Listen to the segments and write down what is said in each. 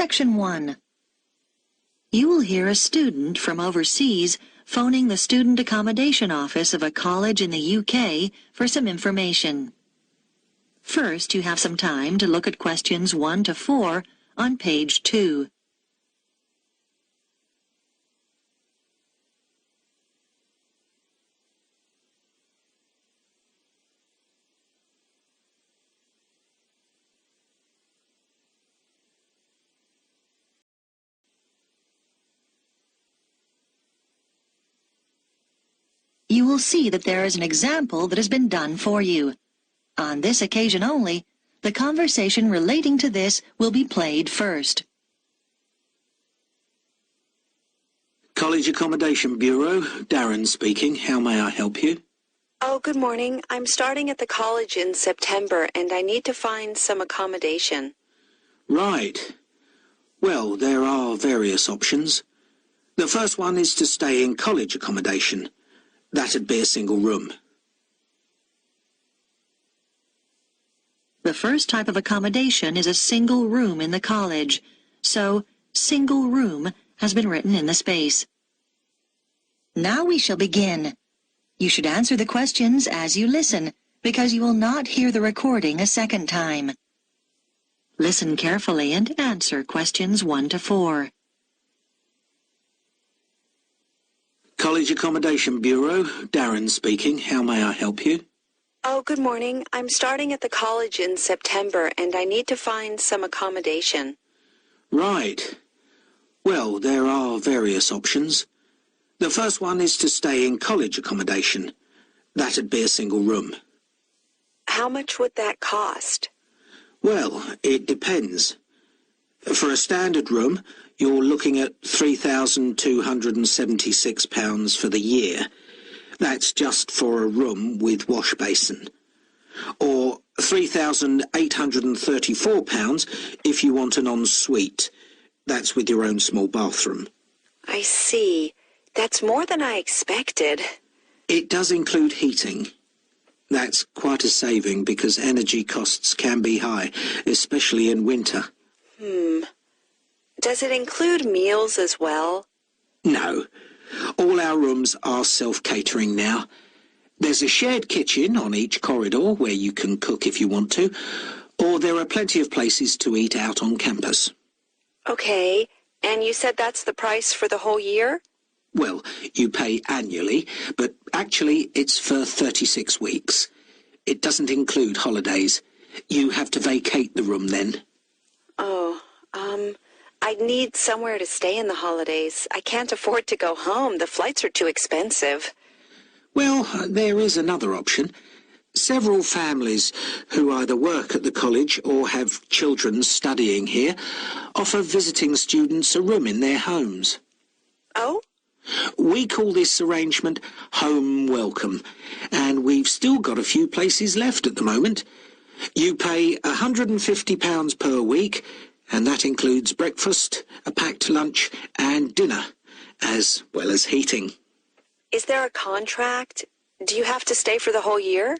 Section 1. You will hear a student from overseas phoning the Student Accommodation Office of a college in the UK for some information. First, you have some time to look at questions 1 to 4 on page 2. You will see that there is an example that has been done for you. On this occasion only, the conversation relating to this will be played first. College Accommodation Bureau, Darren speaking. How may I help you? Oh, good morning. I'm starting at the college in September and I need to find some accommodation. Right. Well, there are various options. The first one is to stay in college accommodation. That'd be a single room. The first type of accommodation is a single room in the college, so single room has been written in the space. Now we shall begin. You should answer the questions as you listen, because you will not hear the recording a second time. Listen carefully and answer questions 1 to 4. College Accommodation Bureau, Darren speaking. How may I help you? Oh, good morning. I'm starting at the college in September and I need to find some accommodation. Right. Well, there are various options. The first one is to stay in college accommodation. That'd be a single room. How much would that cost? Well, it depends. For a standard room, you're looking at £3,276 for the year. That's just for a room with wash basin. Or £3,834 if you want an ensuite. That's with your own small bathroom. I see. That's more than I expected. It does include heating. That's quite a saving because energy costs can be high, especially in winter. Does it include meals as well? No. All our rooms are self-catering now. There's a shared kitchen on each corridor where you can cook if you want to, or there are plenty of places to eat out on campus. Okay, and you said that's the price for the whole year? Well, you pay annually, but actually it's for 36 weeks. It doesn't include holidays. You have to vacate the room then. Oh, I'd need somewhere to stay in the holidays. I can't afford to go home. The flights are too expensive. Well, there is another option. Several families who either work at the college or have children studying here offer visiting students a room in their homes. Oh? We call this arrangement Home Welcome, and we've still got a few places left at the moment. You pay £150 per week, and that includes breakfast, a packed lunch, and dinner, as well as heating. Is there a contract? Do you have to stay for the whole year?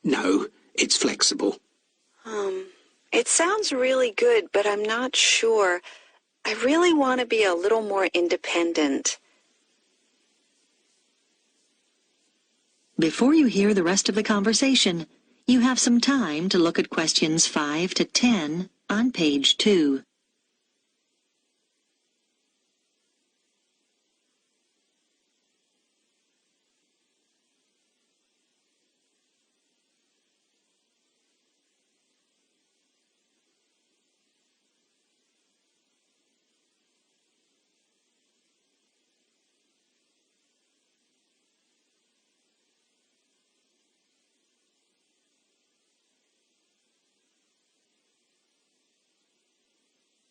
No, it's flexible. It sounds really good, but I'm not sure. I really want to be a little more independent. Before you hear the rest of the conversation, you have some time to look at questions 5 to 10 on page 2.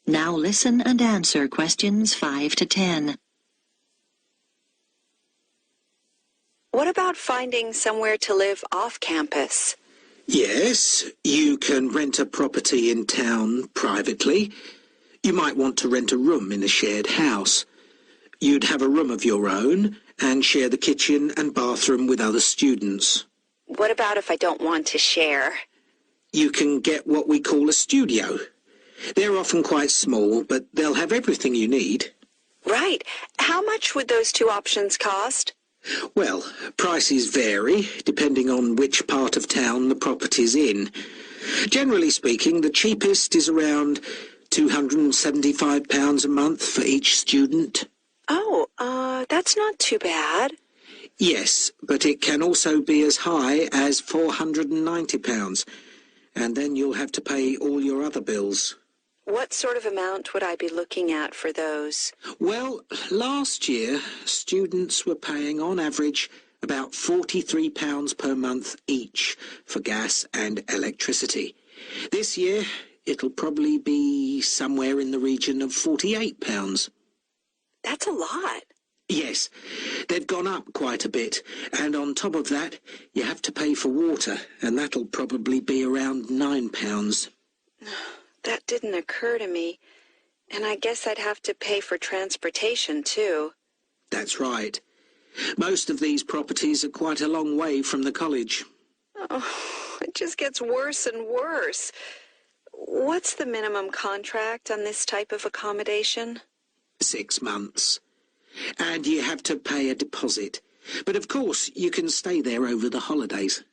Now listen and answer questions 5 to 10. What about finding somewhere to live off campus? Yes, you can rent a property in town privately. You might want to rent a room in a shared house. You'd have a room of your own and share the kitchen and bathroom with other students. What about if I don't want to share? You can get what we call a studio. They're often quite small, but they'll have everything you need. Right. How much would those two options cost? Well, prices vary depending on which part of town the property's in. Generally speaking, the cheapest is around £275 a month for each student. Oh, that's not too bad. Yes, but it can also be as high as £490, and then you'll have to pay all your other bills. What sort of amount would I be looking at for those? Well, last year, students were paying on average about £43 per month each for gas and electricity. This year, it'll probably be somewhere in the region of £48. That's a lot. Yes, they've gone up quite a bit, and on top of that, you have to pay for water, and that'll probably be around £9. That didn't occur to me. And I guess I'd have to pay for transportation, too. That's right. Most of these properties are quite a long way from the college. Oh, it just gets worse and worse. What's the minimum contract on this type of accommodation? 6 months. And you have to pay a deposit. But of course, you can stay there over the holidays.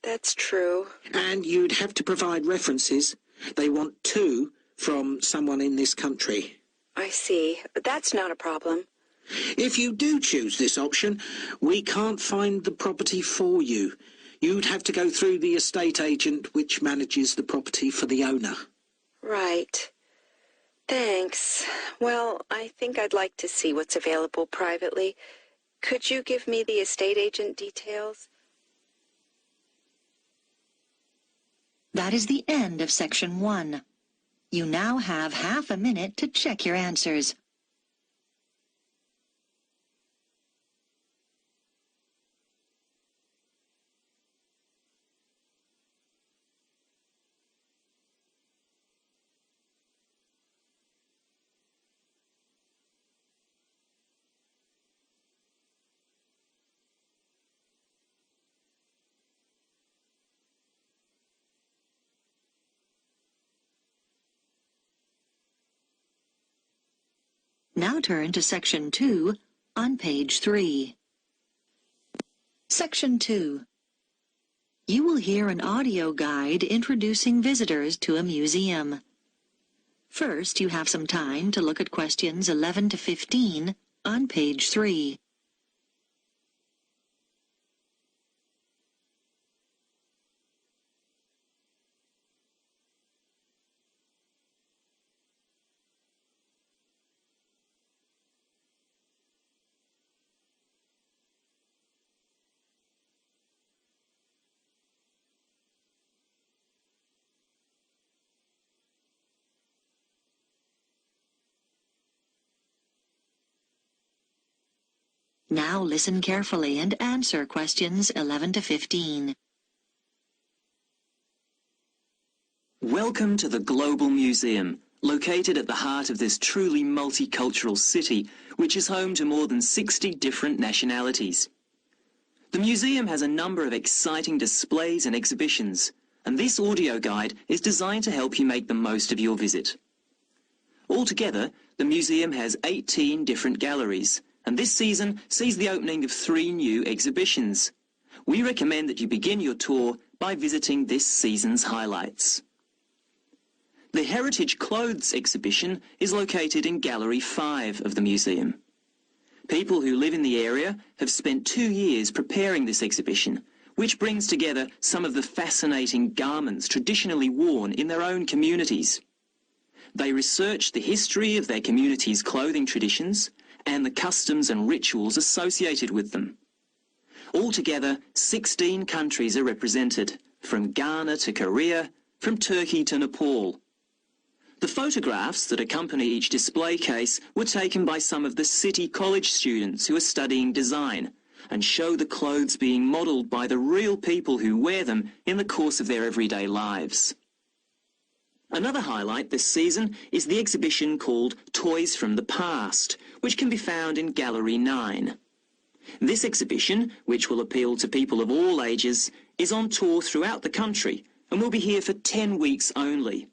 That's true. And you'd have to provide references. They want 2 from someone in this country. I see. That's not a problem. If you do choose this option, we can't find the property for you. You'd have to go through the estate agent which manages the property for the owner. Right. Thanks. Well, I think I'd like to see what's available privately. Could you give me the estate agent details? That is the end of section 1. You now have half a minute to check your answers. Now turn to section 2 on page 3. Section 2. You will hear an audio guide introducing visitors to a museum. First, you have some time to look at questions 11 to 15 on page 3. Now listen carefully and answer questions 11 to 15. Welcome to the Global Museum, located at the heart of this truly multicultural city, which is home to more than 60 different nationalities. The museum has a number of exciting displays and exhibitions, and this audio guide is designed to help you make the most of your visit. Altogether, the museum has 18 different galleries, and this season sees the opening of 3 new exhibitions. We recommend that you begin your tour by visiting this season's highlights. The Heritage Clothes exhibition is located in Gallery 5 of the museum. People who live in the area have spent 2 years preparing this exhibition, which brings together some of the fascinating garments traditionally worn in their own communities. They researched the history of their community's clothing traditions and the customs and rituals associated with them. Altogether, 16 countries are represented, from Ghana to Korea, from Turkey to Nepal. The photographs that accompany each display case were taken by some of the City College students who are studying design and show the clothes being modelled by the real people who wear them in the course of their everyday lives. Another highlight this season is the exhibition called Toys from the Past, which can be found in Gallery 9. This exhibition, which will appeal to people of all ages, is on tour throughout the country and will be here for 10 weeks only.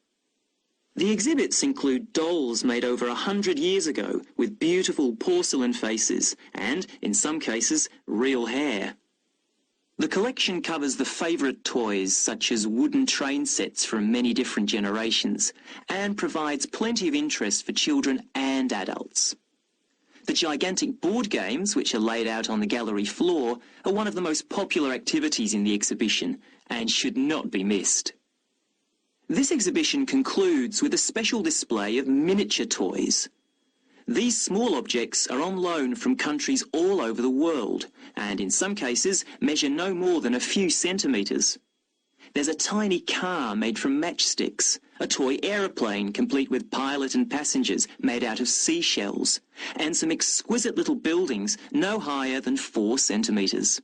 The exhibits include dolls made over 100 years ago with beautiful porcelain faces and, in some cases, real hair. The collection covers the favourite toys such as wooden train sets from many different generations and provides plenty of interest for children and adults. The gigantic board games, which are laid out on the gallery floor, are one of the most popular activities in the exhibition and should not be missed. This exhibition concludes with a special display of miniature toys. These small objects are on loan from countries all over the world and in some cases measure no more than a few centimetres. There's a tiny car made from matchsticks, a toy aeroplane complete with pilot and passengers made out of seashells, and some exquisite little buildings no higher than 4 centimetres.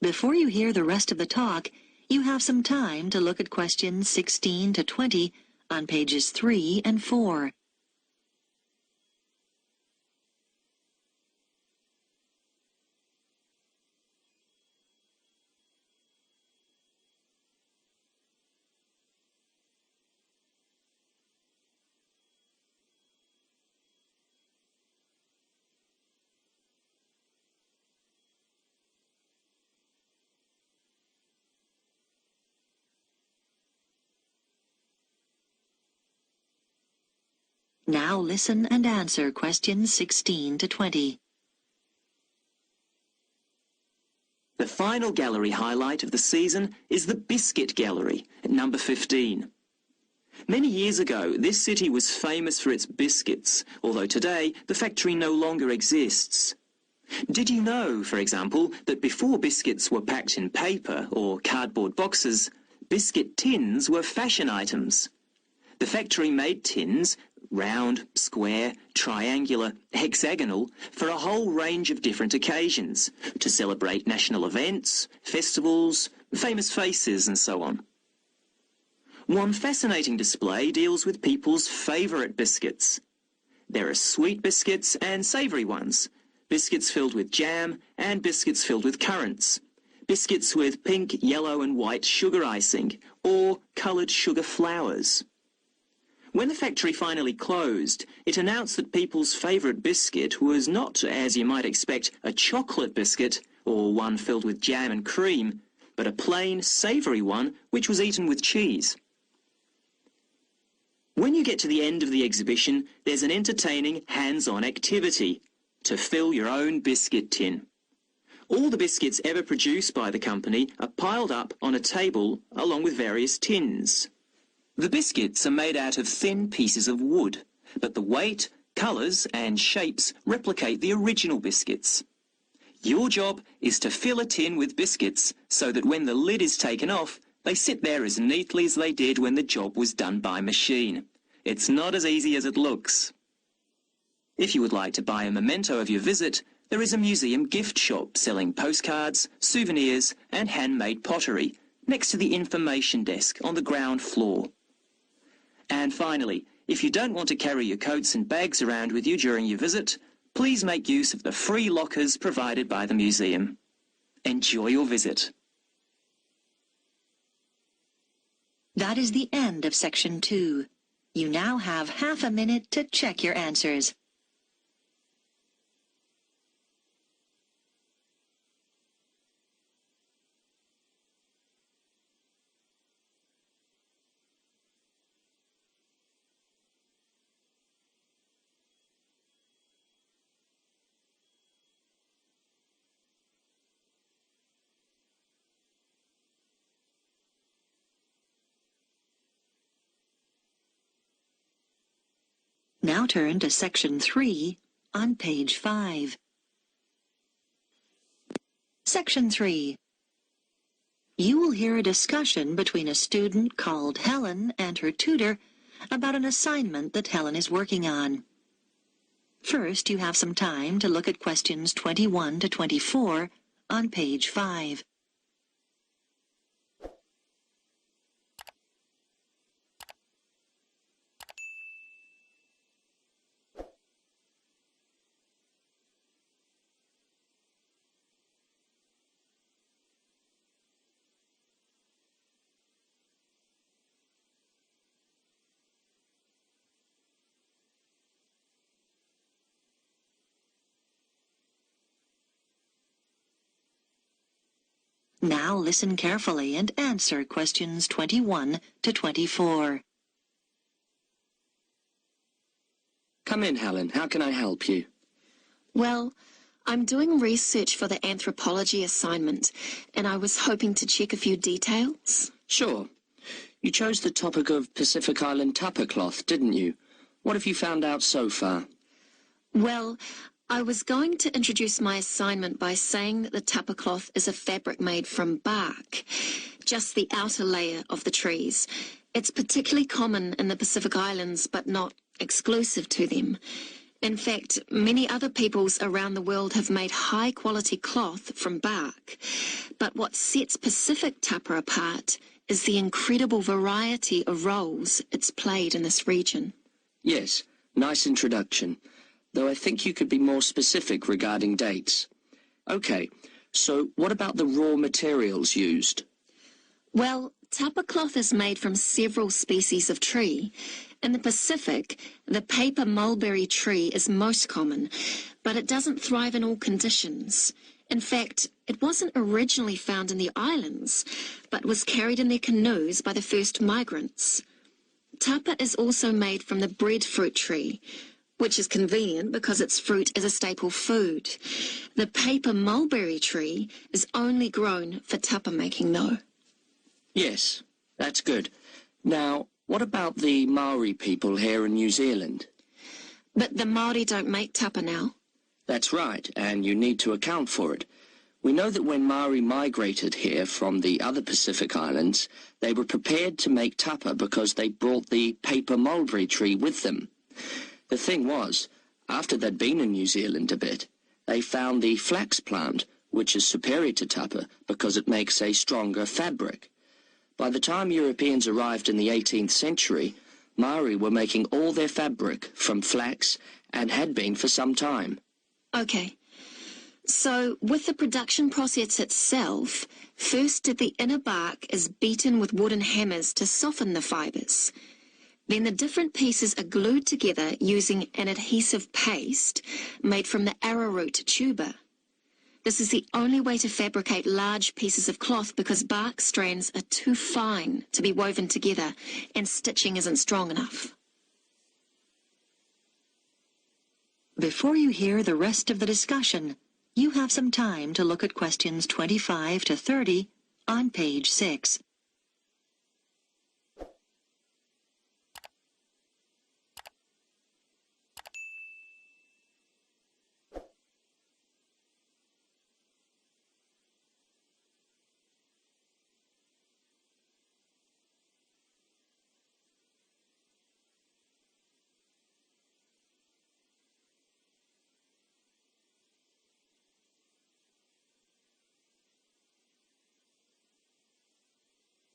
Before you hear the rest of the talk, you have some time to look at questions 16 to 20 on pages 3 and 4. Now listen and answer questions 16 to 20. The final gallery highlight of the season is the Biscuit Gallery at number 15. Many years ago, this city was famous for its biscuits, although today the factory no longer exists. Did you know, for example, that before biscuits were packed in paper or cardboard boxes, biscuit tins were fashion items? The factory made tins, round, square, triangular, hexagonal, for a whole range of different occasions, to celebrate national events, festivals, famous faces and so on. One fascinating display deals with people's favourite biscuits. There are sweet biscuits and savoury ones, biscuits filled with jam and biscuits filled with currants, biscuits with pink, yellow and white sugar icing, or coloured sugar flowers. When the factory finally closed, it announced that people's favourite biscuit was not, as you might expect, a chocolate biscuit or one filled with jam and cream, but a plain, savoury one which was eaten with cheese. When you get to the end of the exhibition, there's an entertaining hands-on activity to fill your own biscuit tin. All the biscuits ever produced by the company are piled up on a table along with various tins. The biscuits are made out of thin pieces of wood, but the weight, colours and shapes replicate the original biscuits. Your job is to fill a tin with biscuits so that when the lid is taken off, they sit there as neatly as they did when the job was done by machine. It's not as easy as it looks. If you would like to buy a memento of your visit, there is a museum gift shop selling postcards, souvenirs and handmade pottery next to the information desk on the ground floor. And finally, if you don't want to carry your coats and bags around with you during your visit, please make use of the free lockers provided by the museum. Enjoy your visit. That is the end of section 2. You now have half a minute to check your answers. Now turn to section 3 on page 5. Section 3. You will hear a discussion between a student called Helen and her tutor about an assignment that Helen is working on. First, you have some time to look at questions 21 to 24 on page 5. Now listen carefully and answer questions 21 to 24. Come in, Helen. How can I help you? Well, I'm doing research for the anthropology assignment, and I was hoping to check a few details. Sure. You chose the topic of Pacific Island tapa cloth, didn't you? What have you found out so far? Well, I was going to introduce my assignment by saying that the tapa cloth is a fabric made from bark, just the outer layer of the trees. It's particularly common in the Pacific Islands, but not exclusive to them. In fact, many other peoples around the world have made high-quality cloth from bark. But what sets Pacific tapa apart is the incredible variety of roles it's played in this region. Yes, nice introduction. Though I think you could be more specific regarding dates. Okay, so what about the raw materials used? Well, tapa cloth is made from several species of tree. In the Pacific, the paper mulberry tree is most common, but it doesn't thrive in all conditions. In fact, it wasn't originally found in the islands, but was carried in their canoes by the first migrants. Tapa is also made from the breadfruit tree, which is convenient because its fruit is a staple food. The paper mulberry tree is only grown for tapa making, though. Yes, that's good. Now, what about the Maori people here in New Zealand? But the Māori don't make tapa now. That's right, and you need to account for it. We know that when Maori migrated here from the other Pacific Islands, they were prepared to make tapa because they brought the paper mulberry tree with them. The thing was, after they'd been in New Zealand a bit, they found the flax plant, which is superior to tapa because it makes a stronger fabric. By the time Europeans arrived in the 18th century, Maori were making all their fabric from flax and had been for some time. Okay. So, with the production process itself, first the inner bark is beaten with wooden hammers to soften the fibres. Then the different pieces are glued together using an adhesive paste made from the arrowroot tuber. This is the only way to fabricate large pieces of cloth because bark strands are too fine to be woven together and stitching isn't strong enough. Before you hear the rest of the discussion, you have some time to look at questions 25 to 30 on page 6.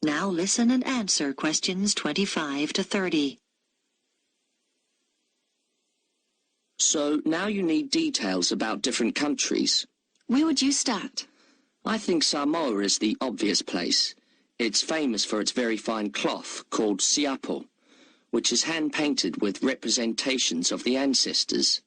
Now listen and answer questions 25 to 30. So now you need details about different countries. Where would you start? I think Samoa is the obvious place. It's famous for its very fine cloth called siapo, which is hand-painted with representations of the ancestors.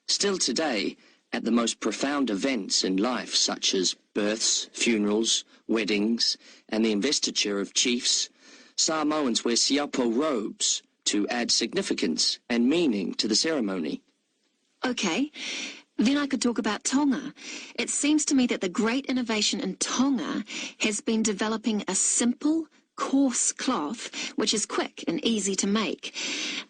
Still today, at the most profound events in life, such as births, funerals, weddings, and the investiture of chiefs, Samoans wear siapo robes to add significance and meaning to the ceremony. Okay, then I could talk about Tonga. It seems to me that the great innovation in Tonga has been developing a simple, coarse cloth which is quick and easy to make.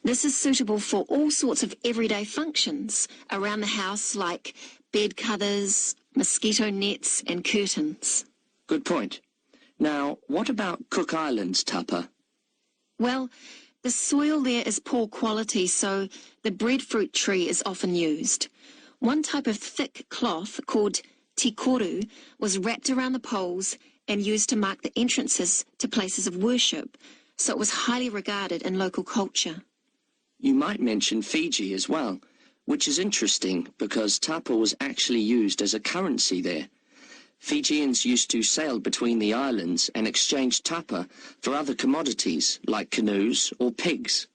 This is suitable for all sorts of everyday functions around the house like bed covers, mosquito nets and curtains. Good point. Now, what about Cook Islands tapa? Well, the soil there is poor quality, so the breadfruit tree is often used. One type of thick cloth called tikoru was wrapped around the poles and used to mark the entrances to places of worship, so it was highly regarded in local culture. You might mention Fiji as well, which is interesting because tapa was actually used as a currency there. Fijians used to sail between the islands and exchange tapa for other commodities like canoes or pigs.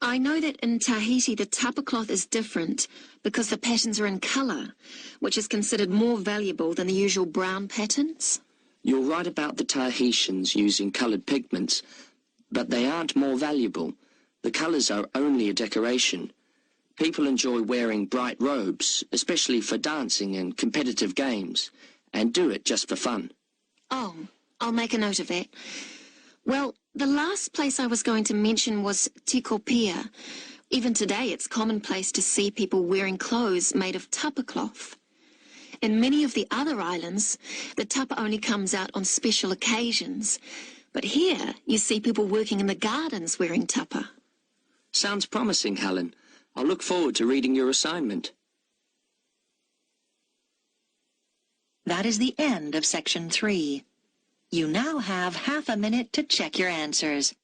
I know that in Tahiti the tapa cloth is different because the patterns are in colour, which is considered more valuable than the usual brown patterns. You're right about the Tahitians using coloured pigments, but they aren't more valuable. The colours are only a decoration. People enjoy wearing bright robes, especially for dancing and competitive games, and do it just for fun. Oh, I'll make a note of that. Well, the last place I was going to mention was Tikopia. Even today, it's commonplace to see people wearing clothes made of tapa cloth. In many of the other islands, the tapa only comes out on special occasions. But here, you see people working in the gardens wearing tapa. Sounds promising, Helen. I'll look forward to reading your assignment. That is the end of Section 3. You now have half a minute to check your answers.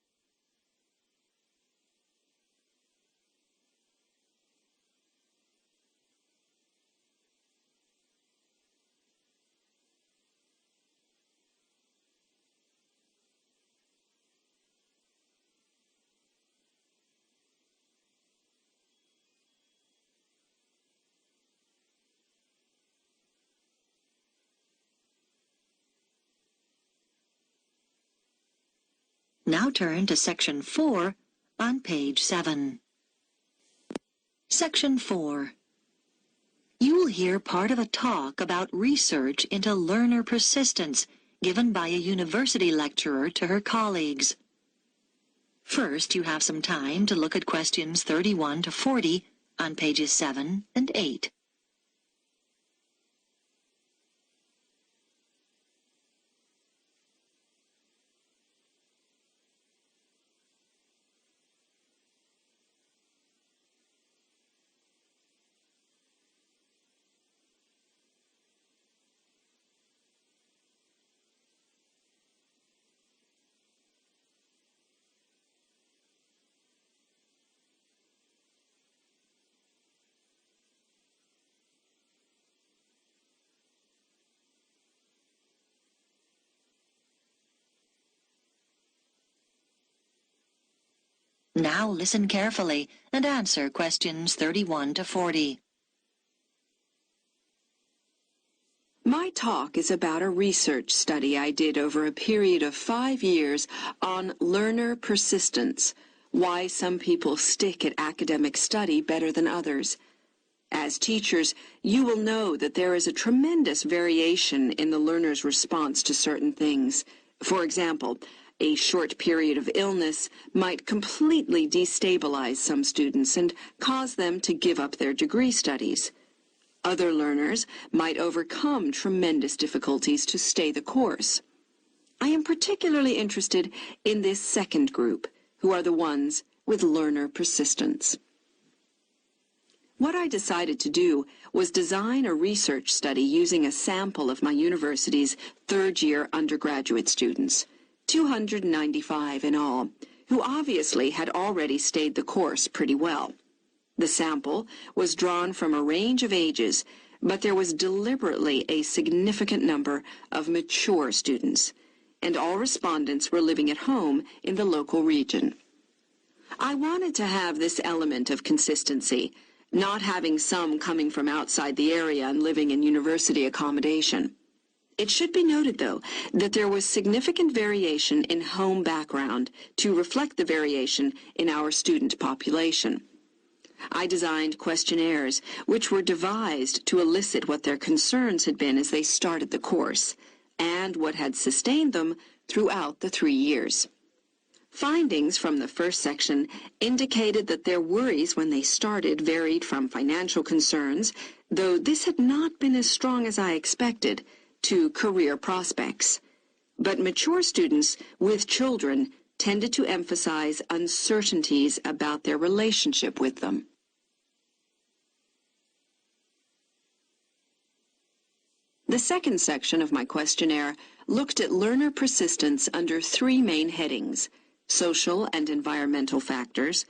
Now turn to Section 4 on page 7. Section 4. You will hear part of a talk about research into learner persistence given by a university lecturer to her colleagues. First, you have some time to look at questions 31 to 40 on pages 7 and 8. Now listen carefully and answer questions 31 to 40. My talk is about a research study I did over a period of 5 years on learner persistence, why some people stick at academic study better than others. As teachers, you will know that there is a tremendous variation in the learner's response to certain things. For example, a short period of illness might completely destabilize some students and cause them to give up their degree studies. Other learners might overcome tremendous difficulties to stay the course. I am particularly interested in this second group, who are the ones with learner persistence. What I decided to do was design a research study using a sample of my university's third-year undergraduate students, 295 in all, who obviously had already stayed the course pretty well. The sample was drawn from a range of ages, but there was deliberately a significant number of mature students, and all respondents were living at home in the local region. I wanted to have this element of consistency, not having some coming from outside the area and living in university accommodation. It should be noted, though, that there was significant variation in home background to reflect the variation in our student population. I designed questionnaires which were devised to elicit what their concerns had been as they started the course, and what had sustained them throughout the 3 years. Findings from the first section indicated that their worries when they started varied from financial concerns, though this had not been as strong as I expected, to career prospects. But mature students with children tended to emphasize uncertainties about their relationship with them. The second section of my questionnaire looked at learner persistence under 3 main headings: social and environmental factors,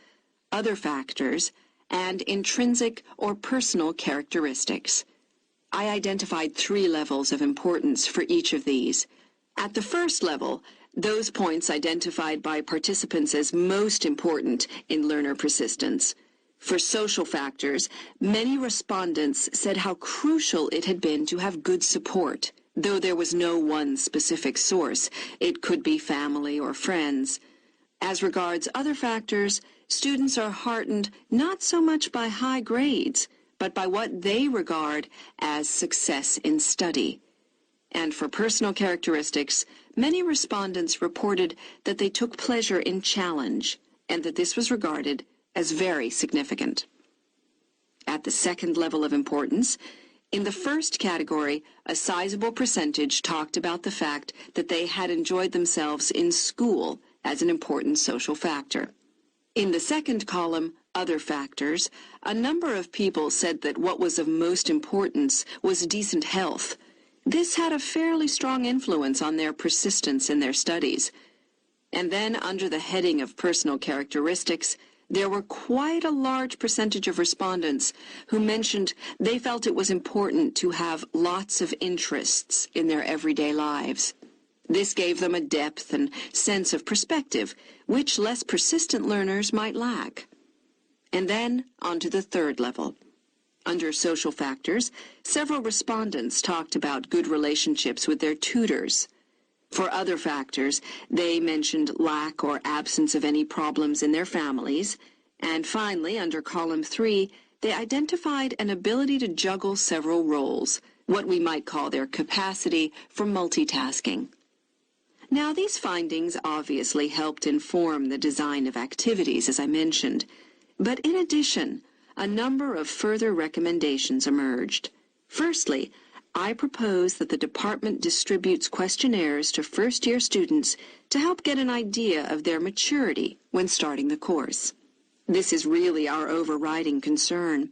other factors, and intrinsic or personal characteristics. I identified 3 levels of importance for each of these. At the first level, those points identified by participants as most important in learner persistence. For social factors, many respondents said how crucial it had been to have good support, though there was no one specific source. It could be family or friends. As regards other factors, students are heartened not so much by high grades, but by what they regard as success in study. And for personal characteristics, many respondents reported that they took pleasure in challenge and that this was regarded as very significant. At the second level of importance, in the first category, a sizable percentage talked about the fact that they had enjoyed themselves in school as an important social factor. In the second column, other factors, a number of people said that what was of most importance was decent health. This had a fairly strong influence on their persistence in their studies. And then, under the heading of personal characteristics, there were quite a large percentage of respondents who mentioned they felt it was important to have lots of interests in their everyday lives. This gave them a depth and sense of perspective, which less persistent learners might lack. And then, on to the third level. Under social factors, several respondents talked about good relationships with their tutors. For other factors, they mentioned lack or absence of any problems in their families. And finally, under column 3, they identified an ability to juggle several roles, what we might call their capacity for multitasking. Now, these findings obviously helped inform the design of activities, as I mentioned. But in addition, a number of further recommendations emerged. Firstly, I propose that the department distributes questionnaires to first-year students to help get an idea of their maturity when starting the course. This is really our overriding concern.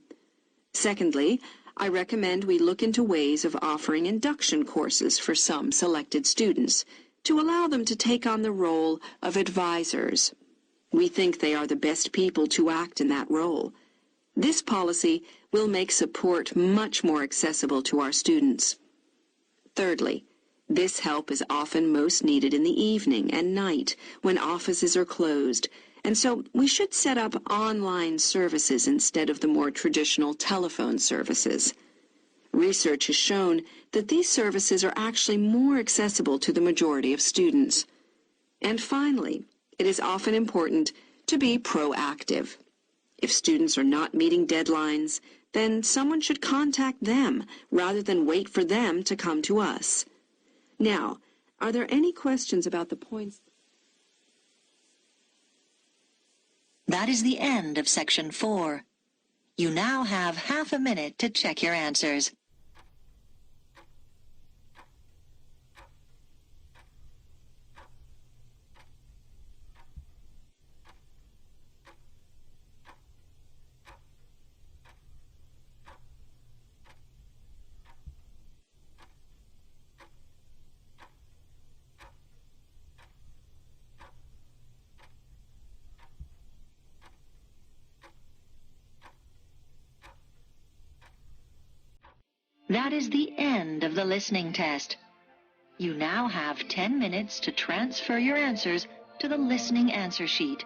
Secondly, I recommend we look into ways of offering induction courses for some selected students to allow them to take on the role of advisors. We think they are the best people to act in that role. This policy will make support much more accessible to our students. Thirdly, this help is often most needed in the evening and night when offices are closed, and so we should set up online services instead of the more traditional telephone services. Research has shown that these services are actually more accessible to the majority of students. And finally, it is often important to be proactive. If students are not meeting deadlines, then someone should contact them rather than wait for them to come to us. Now, are there any questions about the points? That is the end of section 4. You now have half a minute to check your answers. That is the end of the listening test. You now have 10 minutes to transfer your answers to the listening answer sheet.